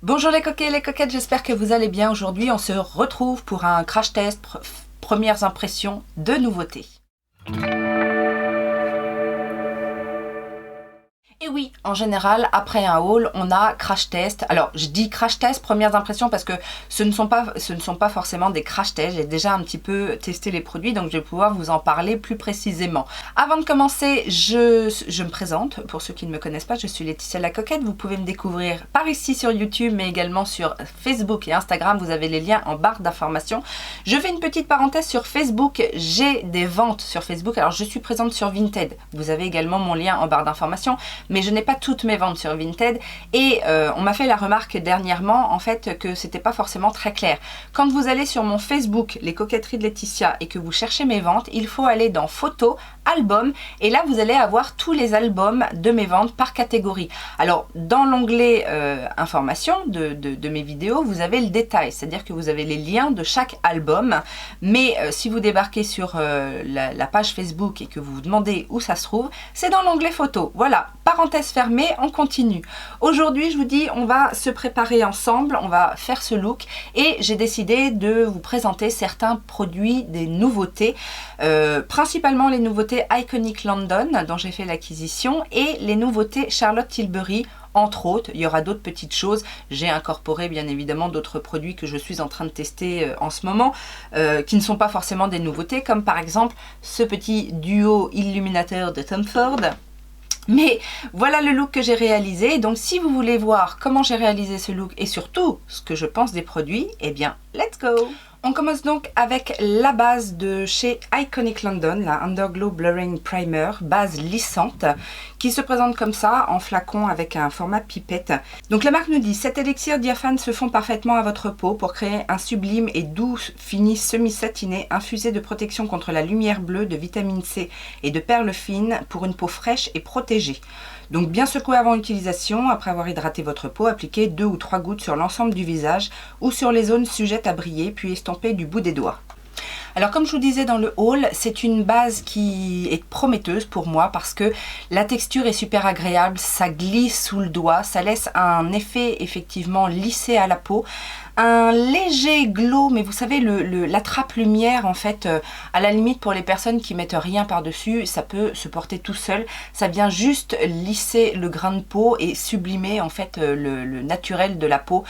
Bonjour les coquets et les coquettes, j'espère que vous allez bien. Aujourd'hui, on se retrouve pour un crash test, premières impressions de nouveautés. Et oui, en général, après un haul, on a crash test. Alors, je dis crash test, premières impressions, parce que ce ne sont pas forcément des crash tests. J'ai déjà un petit peu testé les produits, donc je vais pouvoir vous en parler plus précisément. Avant de commencer, je me présente. Pour ceux qui ne me connaissent pas, je suis Laetitia la Coquette. Vous pouvez me découvrir par ici sur YouTube, mais également sur Facebook et Instagram. Vous avez les liens en barre d'informations. Je fais une petite parenthèse sur Facebook. J'ai des ventes sur Facebook. Alors, je suis présente sur Vinted. Vous avez également mon lien en barre d'informations. Mais je n'ai pas toutes mes ventes sur Vinted et on m'a fait la remarque dernièrement en fait que c'était pas forcément très clair. Quand vous allez sur mon Facebook, les coquetteries de Laetitia, et que vous cherchez mes ventes, il faut aller dans photos, albums, et là vous allez avoir tous les albums de mes ventes par catégorie. Alors dans l'onglet information de mes vidéos, vous avez le détail, c'est-à-dire que vous avez les liens de chaque album, mais si vous débarquez sur la page Facebook et que vous vous demandez où ça se trouve, c'est dans l'onglet photos. Voilà, parenthèse fermée, on continue. Aujourd'hui, je vous dis, on va se préparer ensemble, on va faire ce look et j'ai décidé de vous présenter certains produits, des nouveautés, principalement les nouveautés Iconic London dont j'ai fait l'acquisition et les nouveautés Charlotte Tilbury. Entre autres, il y aura d'autres petites choses. J'ai incorporé bien évidemment d'autres produits que je suis en train de tester en ce moment, qui ne sont pas forcément des nouveautés, comme par exemple ce petit duo illuminateur de Tom Ford. Mais voilà le look que j'ai réalisé. Donc si vous voulez voir comment j'ai réalisé ce look et surtout ce que je pense des produits, eh bien, let's go! On commence donc avec la base de chez Iconic London, la Underglow Blurring Primer, base lissante, qui se présente comme ça, en flacon avec un format pipette. Donc la marque nous dit, cet élixir diaphane se fond parfaitement à votre peau pour créer un sublime et doux fini semi-satiné, infusé de protection contre la lumière bleue, de vitamine C et de perles fines pour une peau fraîche et protégée. Donc bien secouer avant utilisation, après avoir hydraté votre peau, appliquez 2 ou 3 gouttes sur l'ensemble du visage ou sur les zones sujettes à briller, puis estampez du bout des doigts. Alors comme je vous disais dans le haul, c'est une base qui est prometteuse pour moi parce que la texture est super agréable, ça glisse sous le doigt, ça laisse un effet effectivement lissé à la peau. Un léger glow, mais vous savez, la trappe lumière, en fait, à la limite pour les personnes qui mettent rien par-dessus, ça peut se porter tout seul. Ça vient juste lisser le grain de peau et sublimer, en fait, le naturel de la peau.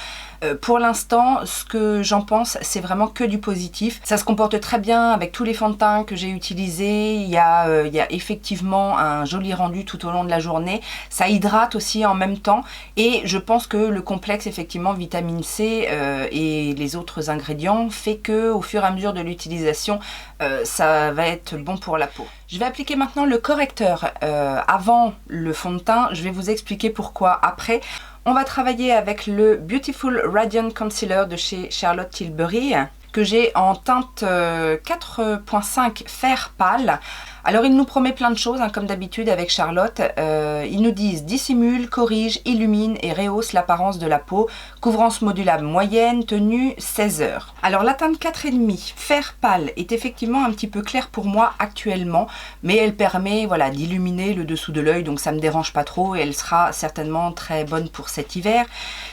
Pour l'instant, ce que j'en pense, c'est vraiment que du positif. Ça se comporte très bien avec tous les fonds de teint que j'ai utilisés. Il y a effectivement un joli rendu tout au long de la journée. Ça hydrate aussi en même temps. Et je pense que le complexe, effectivement, vitamine C et les autres ingrédients fait que au fur et à mesure de l'utilisation, ça va être bon pour la peau. Je vais appliquer maintenant le correcteur avant le fond de teint. Je vais vous expliquer pourquoi après. On va travailler avec le Beautiful Radiant Concealer de chez Charlotte Tilbury que j'ai en teinte 4.5 fer pâle. Alors il nous promet plein de choses, hein, comme d'habitude avec Charlotte. Ils nous disent dissimule, corrige, illumine et rehausse l'apparence de la peau. Couvrance modulable moyenne, tenue 16 heures. Alors la teinte 4,5 fer pâle est effectivement un petit peu claire pour moi actuellement, mais elle permet voilà, d'illuminer le dessous de l'œil, donc ça ne me dérange pas trop et elle sera certainement très bonne pour cet hiver.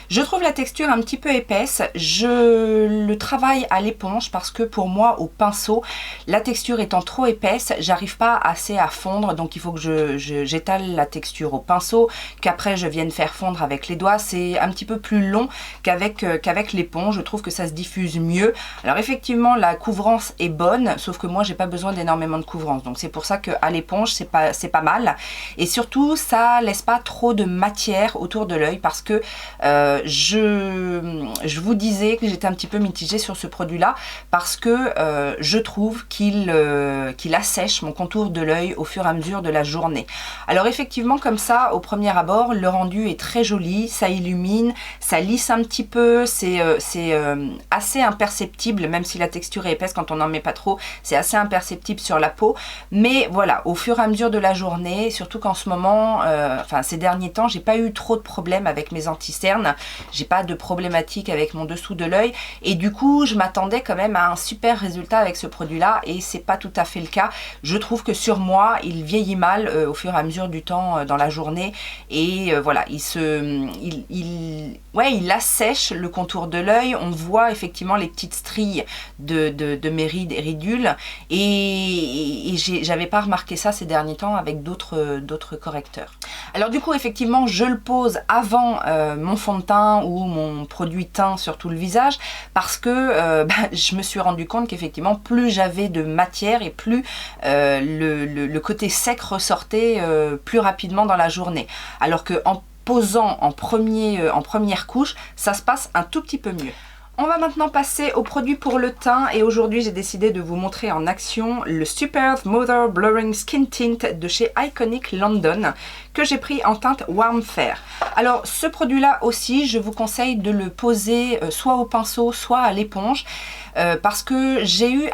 Je trouve la texture un petit peu épaisse. Je le travaille à l'éponge parce que pour moi au pinceau, la texture étant trop épaisse, j'arrive pas assez à fondre, donc il faut que j'étale la texture au pinceau, qu'après je vienne faire fondre avec les doigts. C'est un petit peu plus long qu'avec l'éponge. Je trouve que ça se diffuse mieux. Alors effectivement la couvrance est bonne, sauf que moi j'ai pas besoin d'énormément de couvrance, donc c'est pour ça qu'à l'éponge c'est pas mal, et surtout ça laisse pas trop de matière autour de l'œil parce que je vous disais que j'étais un petit peu mitigée sur ce produit là parce que je trouve qu'il assèche mon contour de l'œil au fur et à mesure de la journée. Alors effectivement comme ça au premier abord le rendu est très joli, ça illumine, ça lisse un petit peu, c'est assez imperceptible, même si la texture est épaisse, quand on n'en met pas trop c'est assez imperceptible sur la peau, mais voilà au fur et à mesure de la journée, surtout qu'en ce moment enfin ces derniers temps j'ai pas eu trop de problèmes avec mes anti-cernes, j'ai pas de problématique avec mon dessous de l'œil et du coup je m'attendais m'attendais quand même à un super résultat avec ce produit-là et c'est pas tout à fait le cas. Je trouve que sur moi, il vieillit mal au fur et à mesure du temps dans la journée et voilà, il assèche le contour de l'œil. On voit effectivement les petites stries de mes rides et ridules et j'avais pas remarqué ça ces derniers temps avec d'autres correcteurs. Alors du coup, effectivement, je le pose avant mon fond de teint ou mon produit teint sur tout le visage parce que je me suis rendu compte qu'effectivement, plus j'avais de matière et plus le côté sec ressortait plus rapidement dans la journée. Alors qu'en posant en première couche, ça se passe un tout petit peu mieux. On va maintenant passer au produit pour le teint et aujourd'hui j'ai décidé de vous montrer en action le Super Mother Blurring Skin Tint de chez Iconic London que j'ai pris en teinte Warm Fair. Alors ce produit là aussi je vous conseille de le poser soit au pinceau soit à l'éponge parce que j'ai eu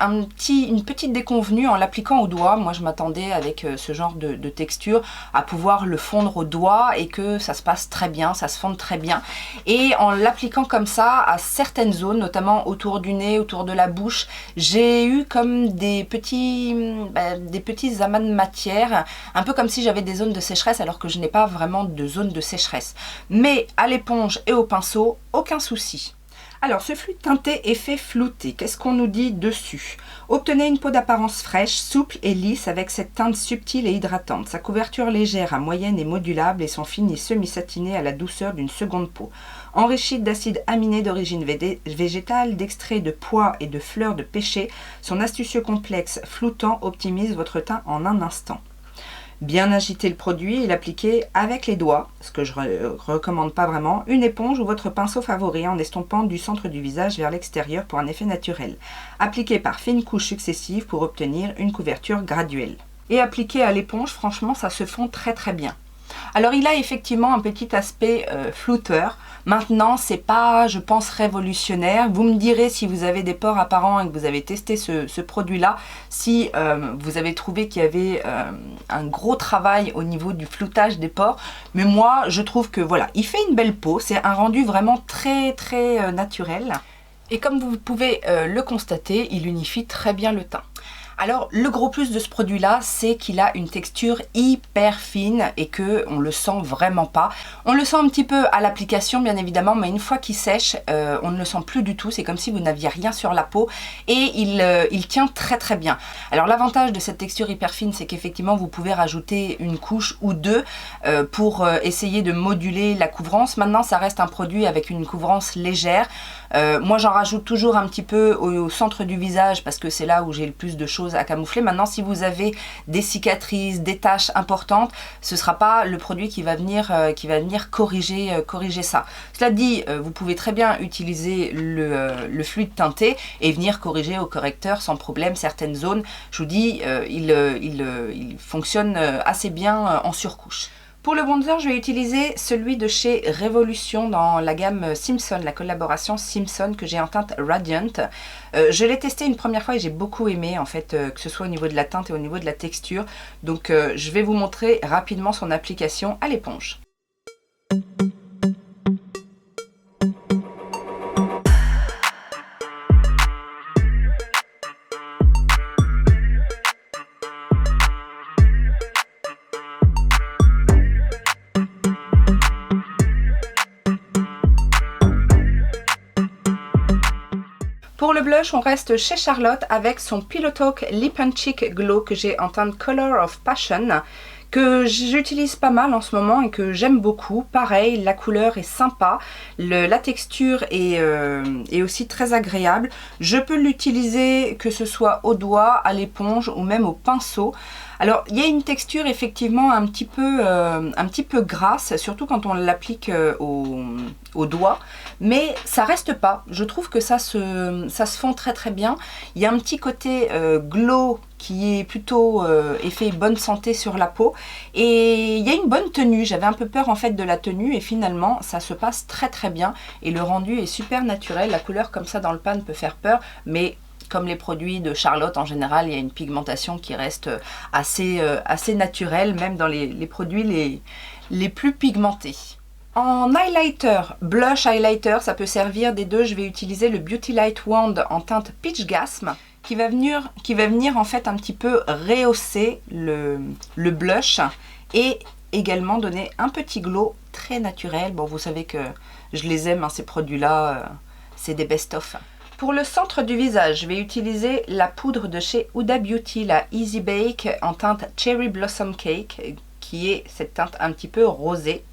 une petite déconvenue en l'appliquant au doigt. Moi je m'attendais avec ce genre de texture à pouvoir le fondre au doigt et que ça se passe très bien, ça se fonde très bien. Et en l'appliquant comme ça à certaines zones, notamment autour du nez, autour de la bouche, j'ai eu comme des petits amas de matière, un peu comme si j'avais des zones de sécheresse alors que je n'ai pas vraiment de zone de sécheresse. Mais à l'éponge et au pinceau, aucun souci. Alors, ce fluide teinté effet flouté, qu'est-ce qu'on nous dit dessus? Obtenez une peau d'apparence fraîche, souple et lisse avec cette teinte subtile et hydratante. Sa couverture légère à moyenne est modulable et son fini semi-satiné à la douceur d'une seconde peau. Enrichie d'acides aminés d'origine végétale, d'extraits de pois et de fleurs de pêcher, son astucieux complexe floutant optimise votre teint en un instant. Bien agiter le produit et l'appliquer avec les doigts, ce que je recommande pas vraiment, une éponge ou votre pinceau favori en estompant du centre du visage vers l'extérieur pour un effet naturel. Appliquez par fines couches successives pour obtenir une couverture graduelle. Et appliquer à l'éponge, franchement, ça se fond très très bien. Alors il a effectivement un petit aspect flouteur. Maintenant, c'est pas, je pense, révolutionnaire. Vous me direz si vous avez des pores apparents et que vous avez testé ce produit-là, si vous avez trouvé qu'il y avait un gros travail au niveau du floutage des pores. Mais moi, je trouve que voilà, il fait une belle peau. C'est un rendu vraiment très très naturel. Et comme vous pouvez le constater, il unifie très bien le teint. Alors le gros plus de ce produit là, c'est qu'il a une texture hyper fine et que on le sent vraiment pas. On le sent un petit peu à l'application bien évidemment, mais une fois qu'il sèche, on ne le sent plus du tout. C'est comme si vous n'aviez rien sur la peau et il tient très très bien. Alors l'avantage de cette texture hyper fine, c'est qu'effectivement vous pouvez rajouter une couche ou deux pour essayer de moduler la couvrance. Maintenant ça reste un produit avec une couvrance légère. Moi j'en rajoute toujours un petit peu au centre du visage parce que c'est là où j'ai le plus de choses à camoufler. Maintenant si vous avez des cicatrices, des taches importantes, ce ne sera pas le produit qui va venir corriger ça. Cela dit, vous pouvez très bien utiliser le fluide teinté et venir corriger au correcteur sans problème certaines zones. Je vous dis, il fonctionne assez bien en surcouche. Pour le bronzer, je vais utiliser celui de chez Revolution dans la gamme Simpson, la collaboration Simpson que j'ai en teinte Radiant. Je l'ai testé une première fois et j'ai beaucoup aimé en fait, que ce soit au niveau de la teinte et au niveau de la texture. Donc je vais vous montrer rapidement son application à l'éponge. Pour le blush, on reste chez Charlotte avec son Pillow Talk Lip and Cheek Glow que j'ai en teinte Color of Passion, que j'utilise pas mal en ce moment et que j'aime beaucoup. Pareil, la couleur est sympa, la texture est aussi très agréable. Je peux l'utiliser que ce soit au doigt, à l'éponge ou même au pinceau. Alors il y a une texture effectivement un petit peu grasse, surtout quand on l'applique au doigt, mais ça reste pas. Je trouve que ça se fond très très bien. Il y a un petit côté glow qui est plutôt effet bonne santé sur la peau et il y a une bonne tenue. J'avais un peu peur en fait de la tenue et finalement ça se passe très très bien et le rendu est super naturel. La couleur comme ça dans le pan peut faire peur, mais comme les produits de Charlotte en général, il y a une pigmentation qui reste assez naturelle, même dans les produits les plus pigmentés. En highlighter, blush highlighter, ça peut servir des deux. Je vais utiliser le Beauty Light Wand en teinte Peach Gasm qui va venir en fait un petit peu rehausser le blush et également donner un petit glow très naturel. Bon, vous savez que je les aime, hein, ces produits-là, c'est des best-of. Pour le centre du visage, je vais utiliser la poudre de chez Huda Beauty, la Easy Bake en teinte Cherry Blossom Cake, qui est cette teinte un petit peu rosée.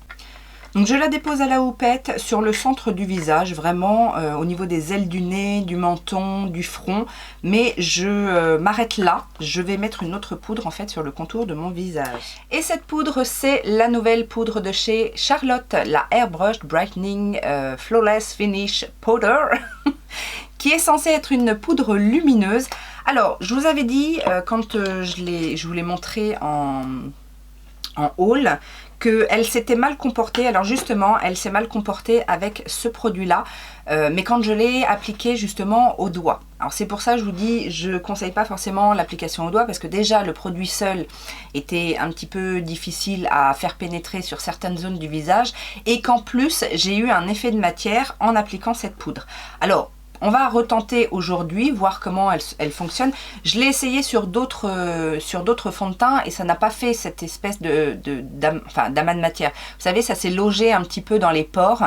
Donc je la dépose à la houppette sur le centre du visage, vraiment au niveau des ailes du nez, du menton, du front. Mais je m'arrête là, je vais mettre une autre poudre en fait sur le contour de mon visage. Et cette poudre, c'est la nouvelle poudre de chez Charlotte, la Airbrush Brightening Flawless Finish Powder, qui est censée être une poudre lumineuse. Alors, je vous avais dit, quand je vous l'ai montré en haul, qu'elle s'était mal comportée. Alors justement, elle s'est mal comportée avec ce produit-là, mais quand je l'ai appliqué justement au doigt. Alors c'est pour ça que je vous dis, je ne conseille pas forcément l'application au doigt, parce que déjà le produit seul était un petit peu difficile à faire pénétrer sur certaines zones du visage, et qu'en plus j'ai eu un effet de matière en appliquant cette poudre. Alors, on va retenter aujourd'hui, voir comment elle fonctionne. Je l'ai essayé sur d'autres fonds de teint et ça n'a pas fait cette espèce d'amas de matière. Vous savez, ça s'est logé un petit peu dans les pores.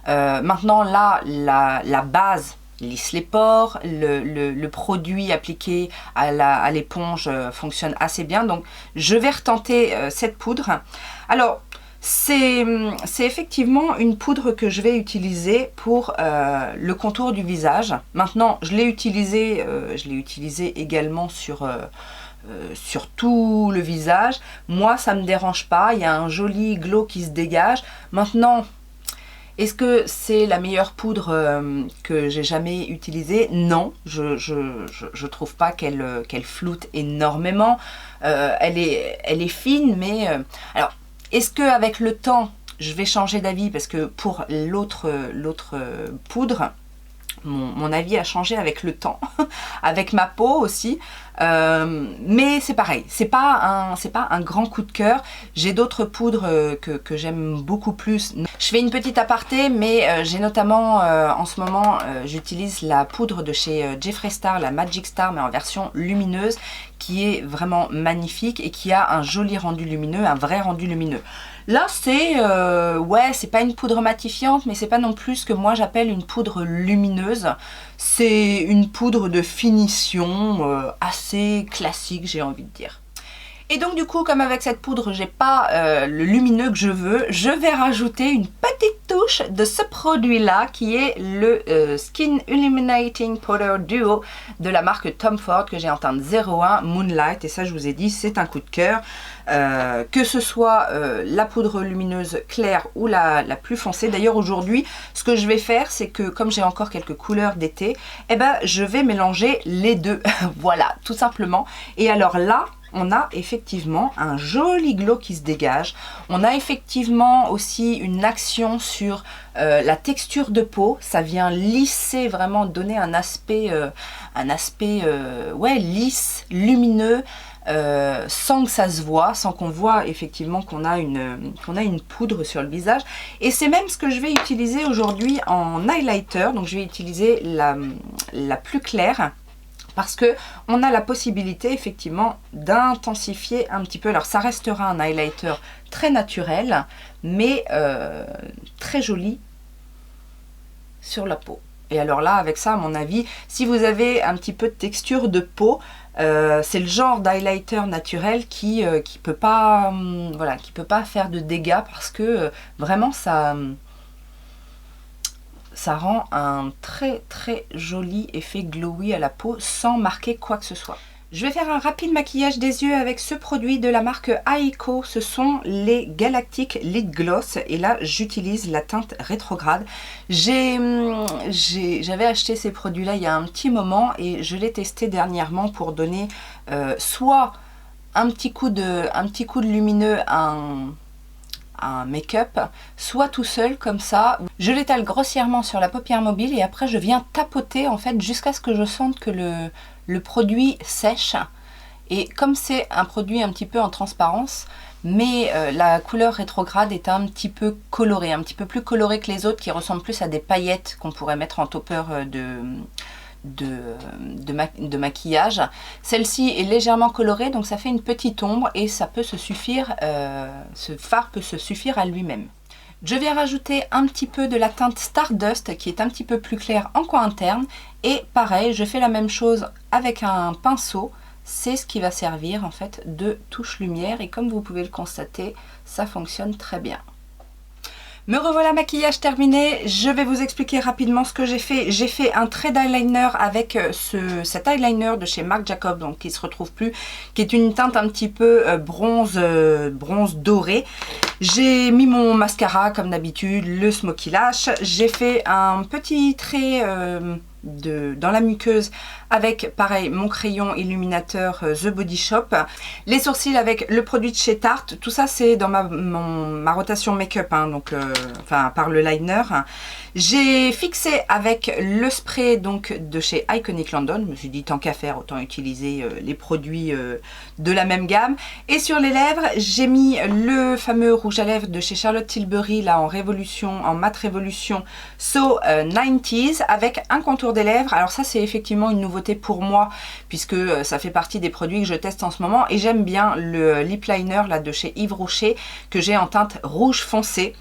Maintenant, là, la base lisse les pores. Le produit appliqué à l'éponge fonctionne assez bien. Donc, je vais retenter cette poudre. Alors, c'est effectivement une poudre que je vais utiliser pour le contour du visage. Maintenant, je l'ai utilisé également sur tout le visage. Moi, ça ne me dérange pas. Il y a un joli glow qui se dégage. Maintenant, est-ce que c'est la meilleure poudre que j'ai jamais utilisée? Non, je trouve pas qu'elle floute énormément. Elle est fine, mais alors, est-ce qu'avec le temps, je vais changer d'avis? Parce que pour l'autre poudre, mon avis a changé avec le temps, avec ma peau aussi. Mais c'est pareil, c'est pas un grand coup de cœur. J'ai d'autres poudres que j'aime beaucoup plus. Je fais une petite aparté, mais j'ai notamment en ce moment, j'utilise la poudre de chez Jeffree Star, la Magic Star, mais en version lumineuse, qui est vraiment magnifique et qui a un joli rendu lumineux, un vrai rendu lumineux. Là, c'est ouais, c'est pas une poudre matifiante, mais c'est pas non plus ce que moi j'appelle une poudre lumineuse. C'est une poudre de finition assez classique, j'ai envie de dire. Et donc du coup, comme avec cette poudre, j'ai pas le lumineux que je veux, je vais rajouter une petite touche de ce produit-là, qui est le Skin Illuminating Powder Duo de la marque Tom Ford, que j'ai en teinte 01 Moonlight. Et ça, je vous ai dit, c'est un coup de cœur. Que ce soit la poudre lumineuse claire ou la plus foncée. D'ailleurs, aujourd'hui, ce que je vais faire, c'est que comme j'ai encore quelques couleurs d'été, eh ben, je vais mélanger les deux. Voilà, tout simplement. Et alors là, on a effectivement un joli glow qui se dégage. On a effectivement aussi une action sur la texture de peau. Ça vient lisser, vraiment donner un aspect ouais, lisse, lumineux, sans que ça se voit, sans qu'on voit effectivement qu'on a une poudre sur le visage. Et c'est même ce que je vais utiliser aujourd'hui en highlighter. Donc je vais utiliser la plus claire, parce que on a la possibilité effectivement d'intensifier un petit peu. Alors ça restera un highlighter très naturel, mais très joli sur la peau. Et alors là, avec ça, à mon avis, si vous avez un petit peu de texture de peau, c'est le genre d'highlighter naturel qui peut pas, voilà, qui peut pas faire de dégâts, parce que vraiment ça rend un très très joli effet glowy à la peau sans marquer quoi que ce soit. Je vais faire un rapide maquillage des yeux avec ce produit de la marque Aiko. Ce sont les Galactic Lip Gloss et là j'utilise la teinte rétrograde. J'avais acheté ces produits là il y a un petit moment et je l'ai testé dernièrement pour donner soit un petit coup de lumineux à un make-up, soit tout seul comme ça. Je l'étale grossièrement sur la paupière mobile et après je viens tapoter en fait jusqu'à ce que je sente que le produit sèche. Et comme c'est un produit un petit peu en transparence, mais la couleur rétrograde est un petit peu colorée, un petit peu plus colorée que les autres, qui ressemblent plus à des paillettes qu'on pourrait mettre en topper de maquillage. Celle-ci est légèrement colorée, donc ça fait une petite ombre et ça peut se suffire, ce fard peut se suffire à lui-même. Je vais rajouter un petit peu de la teinte Stardust qui est un petit peu plus claire en coin interne, et pareil, je fais la même chose avec un pinceau. C'est ce qui va servir en fait de touche lumière, et comme vous pouvez le constater, ça fonctionne très bien. Me revoilà maquillage terminé. Je vais vous expliquer rapidement ce que j'ai fait. J'ai fait un trait d'eyeliner avec cet eyeliner de chez Marc Jacobs, donc qui se retrouve plus, qui est une teinte un petit peu bronze doré. J'ai mis mon mascara comme d'habitude, le Smoky Lash. J'ai fait un petit trait dans la muqueuse avec pareil mon crayon illuminateur The Body Shop, les sourcils avec le produit de chez Tarte. Tout ça c'est dans ma rotation make-up, hein, donc enfin par le liner. J'ai fixé avec le spray donc de chez Iconic London. Je me suis dit tant qu'à faire autant utiliser les produits de la même gamme. Et sur les lèvres j'ai mis le fameux rouge à lèvres de chez Charlotte Tilbury, là en révolution, en matte révolution So 90s, avec un contour des lèvres. Alors ça c'est effectivement une nouveauté pour moi, puisque ça fait partie des produits que je teste en ce moment, et j'aime bien le lip liner là de chez Yves Rocher que j'ai en teinte rouge foncé.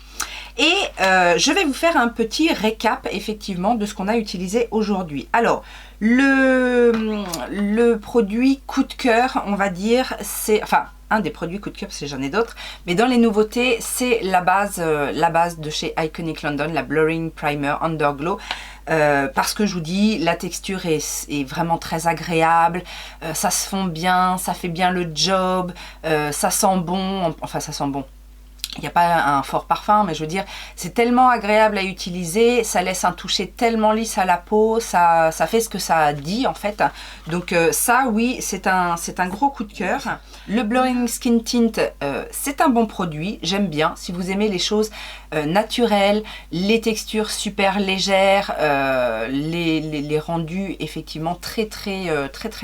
Et je vais vous faire un petit récap effectivement de ce qu'on a utilisé aujourd'hui. Alors le produit coup de cœur, on va dire, c'est enfin un des produits coup de cœur parce que j'en ai d'autres, mais dans les nouveautés c'est la base de chez Iconic London, la Blurring Primer Underglow. Parce que je vous dis, la texture est vraiment très agréable, ça se fond bien, ça fait bien le job, ça sent bon, enfin ça sent bon. Il n'y a pas un fort parfum, mais je veux dire, c'est tellement agréable à utiliser, ça laisse un toucher tellement lisse à la peau, ça fait ce que ça dit en fait. Donc ça, oui, c'est un gros coup de cœur. Le Blurring Skin Tint, c'est un bon produit, j'aime bien. Si vous aimez les choses naturelles, les textures super légères, les rendus effectivement très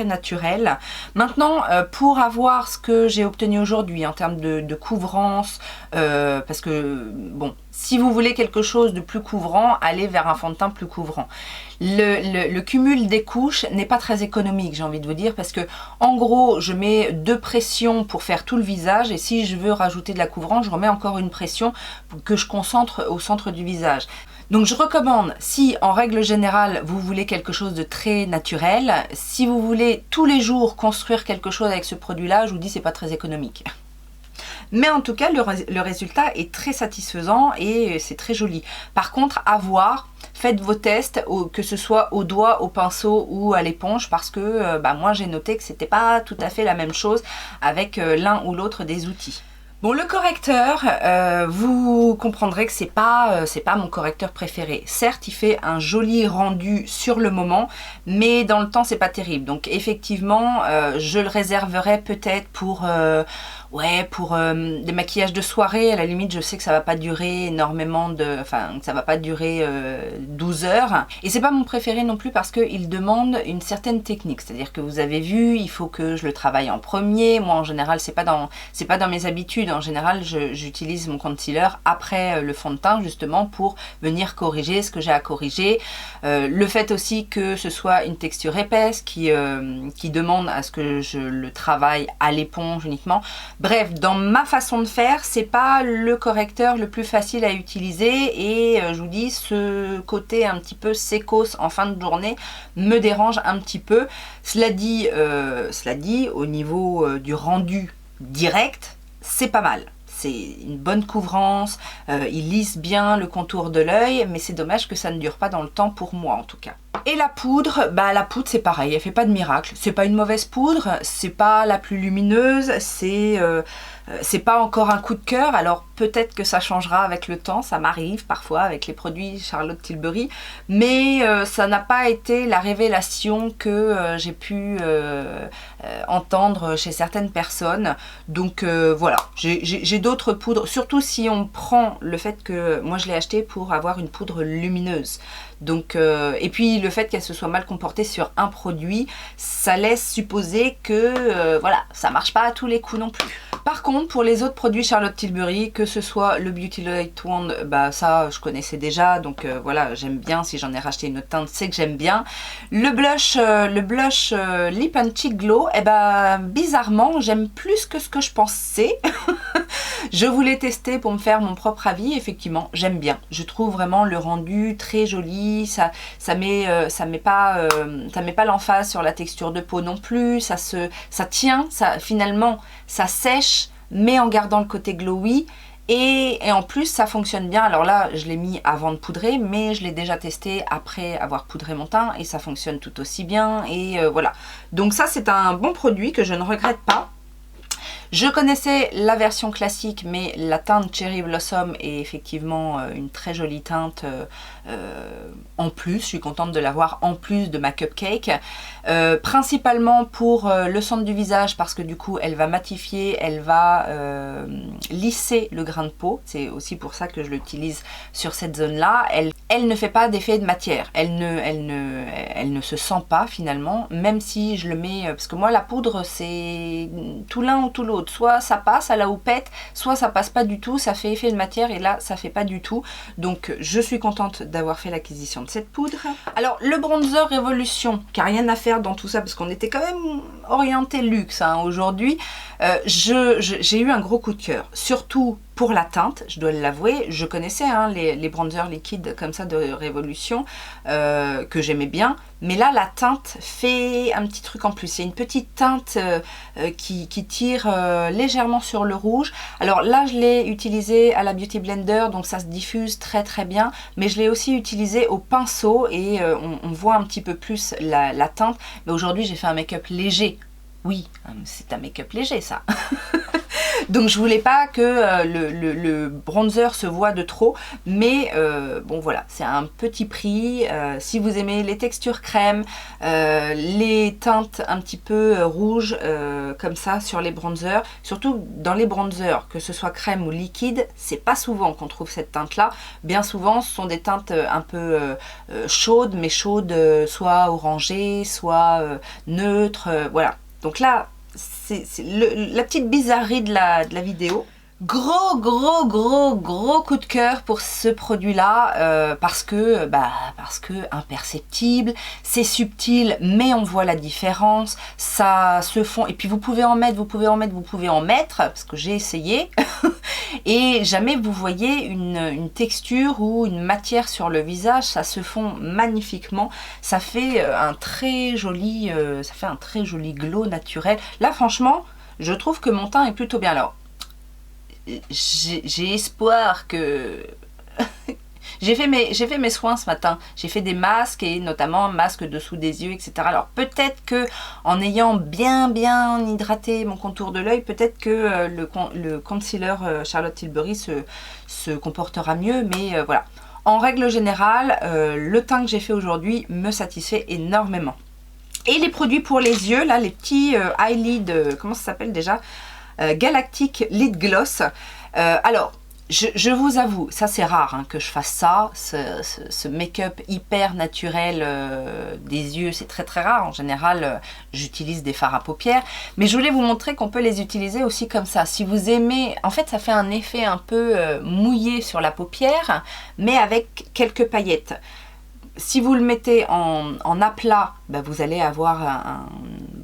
naturels. Maintenant, pour avoir ce que j'ai obtenu aujourd'hui en termes de couvrance, parce que bon, si vous voulez quelque chose de plus couvrant, allez vers un fond de teint plus couvrant. Le cumul des couches n'est pas très économique, j'ai envie de vous dire, parce que en gros je mets 2 pressions pour faire tout le visage, et si je veux rajouter de la couvrance, je remets encore une pression que je concentre au centre du visage. Donc je recommande, si en règle générale vous voulez quelque chose de très naturel, si vous voulez tous les jours construire quelque chose avec ce produit là, je vous dis c'est pas très économique. Mais en tout cas, le résultat est très satisfaisant et c'est très joli. Par contre, à voir, faites vos tests, que ce soit au doigt, au pinceau ou à l'éponge, parce que moi j'ai noté que c'était pas tout à fait la même chose avec l'un ou l'autre des outils. Bon, le correcteur, vous comprendrez que c'est pas mon correcteur préféré. Certes, il fait un joli rendu sur le moment, mais dans le temps, c'est pas terrible. Donc effectivement, je le réserverai peut-être pour des maquillages de soirée. À la limite, je sais que ça va pas durer énormément ça va pas durer 12 heures. Et c'est pas mon préféré non plus parce qu'il demande une certaine technique. C'est-à-dire que vous avez vu, il faut que je le travaille en premier. Moi, en général, c'est pas dans mes habitudes. En général, j'utilise mon concealer après le fond de teint justement pour venir corriger ce que j'ai à corriger. Le fait aussi que ce soit une texture épaisse qui demande à ce que je le travaille à l'éponge uniquement. Bref, dans ma façon de faire, c'est pas le correcteur le plus facile à utiliser, et je vous dis, ce côté un petit peu sécos en fin de journée me dérange un petit peu. Cela dit, au niveau du rendu direct, c'est pas mal. C'est une bonne couvrance, il lisse bien le contour de l'œil, mais c'est dommage que ça ne dure pas dans le temps pour moi en tout cas. Et la poudre, la poudre c'est pareil, elle fait pas de miracle. C'est pas une mauvaise poudre, c'est pas la plus lumineuse, c'est pas encore un coup de cœur. Alors peut-être que ça changera avec le temps, ça m'arrive parfois avec les produits Charlotte Tilbury, mais ça n'a pas été la révélation que j'ai pu entendre chez certaines personnes. Donc voilà, j'ai d'autres poudres, surtout si on prend le fait que moi je l'ai acheté pour avoir une poudre lumineuse. Donc, et puis le fait qu'elle se soit mal comportée sur un produit, ça laisse supposer que voilà, ça marche pas à tous les coups non plus. Par contre, pour les autres produits Charlotte Tilbury, que ce soit le Beauty Light Wand, bah ça je connaissais déjà, donc voilà, j'aime bien. Si j'en ai racheté une autre teinte, c'est que j'aime bien. Le blush Lip and Cheek Glow, et bah bizarrement, j'aime plus que ce que je pensais. Je voulais tester pour me faire mon propre avis. Effectivement, j'aime bien. Je trouve vraiment le rendu très joli. Ça met pas l'emphase sur la texture de peau non plus. Ça tient. Finalement, ça sèche, mais en gardant le côté glowy. Et en plus, ça fonctionne bien. Alors là, je l'ai mis avant de poudrer, mais je l'ai déjà testé après avoir poudré mon teint et ça fonctionne tout aussi bien. Et voilà. Donc ça, c'est un bon produit que je ne regrette pas. Je connaissais la version classique, mais la teinte Cherry Blossom est effectivement une très jolie teinte en plus. Je suis contente de l'avoir en plus de ma Cupcake. Principalement pour le centre du visage, parce que du coup, elle va matifier, elle va lisser le grain de peau. C'est aussi pour ça que je l'utilise sur cette zone-là. Elle ne fait pas d'effet de matière. Elle ne se sent pas finalement, même si je le mets... Parce que moi, la poudre, c'est tout l'un ou tout l'autre. Soit ça passe à la houppette, soit ça passe pas du tout, ça fait effet de matière et là ça fait pas du tout. Donc je suis contente d'avoir fait l'acquisition de cette poudre. Alors le bronzer Révolution, qui n'a rien à faire dans tout ça parce qu'on était quand même orienté luxe hein, aujourd'hui. J'ai eu un gros coup de cœur, surtout pour la teinte, je dois l'avouer. Je connaissais hein, les bronzers liquides comme ça de Révolution que j'aimais bien, mais là la teinte fait un petit truc en plus. C'est une petite teinte qui tire légèrement sur le rouge. Alors là je l'ai utilisé à la Beauty Blender, donc ça se diffuse très très bien, mais je l'ai aussi utilisé au pinceau et on voit un petit peu plus la teinte. Mais aujourd'hui j'ai fait un make-up léger. Oui, c'est un make-up léger ça. Donc je voulais pas que le bronzer se voit de trop, mais bon voilà, c'est un petit prix. Si vous aimez les textures crème, les teintes un petit peu rouges comme ça sur les bronzers, surtout dans les bronzers, que ce soit crème ou liquide, c'est pas souvent qu'on trouve cette teinte là. Bien souvent ce sont des teintes un peu chaudes, mais chaudes soit orangées, soit neutres, voilà. Donc là, c'est la petite bizarrerie de la vidéo. Gros coup de cœur pour ce produit là parce que imperceptible, c'est subtil mais on voit la différence, ça se fond et puis vous pouvez en mettre, parce que j'ai essayé et jamais vous voyez une texture ou une matière sur le visage, ça se fond magnifiquement, ça fait un très joli glow naturel. Là franchement je trouve que mon teint est plutôt bien. Alors j'ai espoir que... j'ai fait mes soins ce matin, j'ai fait des masques et notamment un masque dessous des yeux, etc. Alors peut-être que en ayant bien hydraté mon contour de l'œil, peut-être que le concealer Charlotte Tilbury se comportera mieux, mais voilà. En règle générale, le teint que j'ai fait aujourd'hui me satisfait énormément. Et les produits pour les yeux, là, les petits eyelid, comment ça s'appelle déjà, Galactic Lid Gloss. Alors, je vous avoue, ça c'est rare hein, que je fasse ça, ce make-up hyper naturel des yeux, c'est très rare. En général, j'utilise des fards à paupières, mais je voulais vous montrer qu'on peut les utiliser aussi comme ça. Si vous aimez, en fait ça fait un effet un peu mouillé sur la paupière, mais avec quelques paillettes. Si vous le mettez en aplat, bah vous allez avoir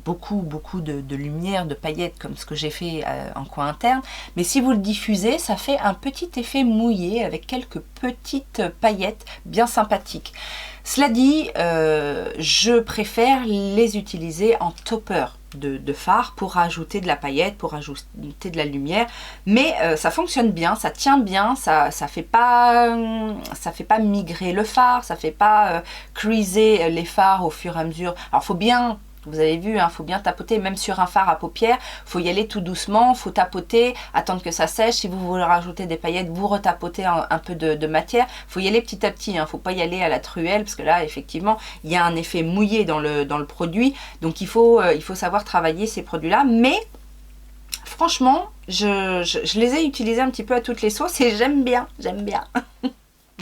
beaucoup de lumière, de paillettes, comme ce que j'ai fait en coin interne. Mais si vous le diffusez, ça fait un petit effet mouillé avec quelques petites paillettes bien sympathiques. Cela dit, je préfère les utiliser en topper de fard pour ajouter de la paillette, pour ajouter de la lumière, mais ça fonctionne bien, ça tient bien, ça fait pas migrer le fard, ça fait pas creaser les fards au fur et à mesure. Alors faut bien, vous avez vu, hein, faut bien tapoter, même sur un fard à paupières, faut y aller tout doucement, faut tapoter, attendre que ça sèche. Si vous voulez rajouter des paillettes, vous retapotez un peu de matière. Faut y aller petit à petit, hein, faut pas y aller à la truelle, parce que là, effectivement, il y a un effet mouillé dans le produit. Donc il faut savoir travailler ces produits-là. Mais franchement, je les ai utilisés un petit peu à toutes les sauces et j'aime bien.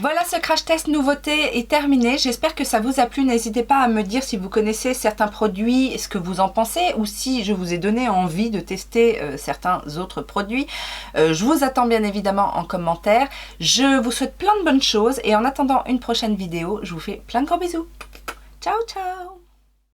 Voilà, ce crash test nouveauté est terminé. J'espère que ça vous a plu. N'hésitez pas à me dire si vous connaissez certains produits, ce que vous en pensez, ou si je vous ai donné envie de tester certains autres produits. Je vous attends bien évidemment en commentaire. Je vous souhaite plein de bonnes choses et en attendant une prochaine vidéo, je vous fais plein de gros bisous. Ciao, ciao!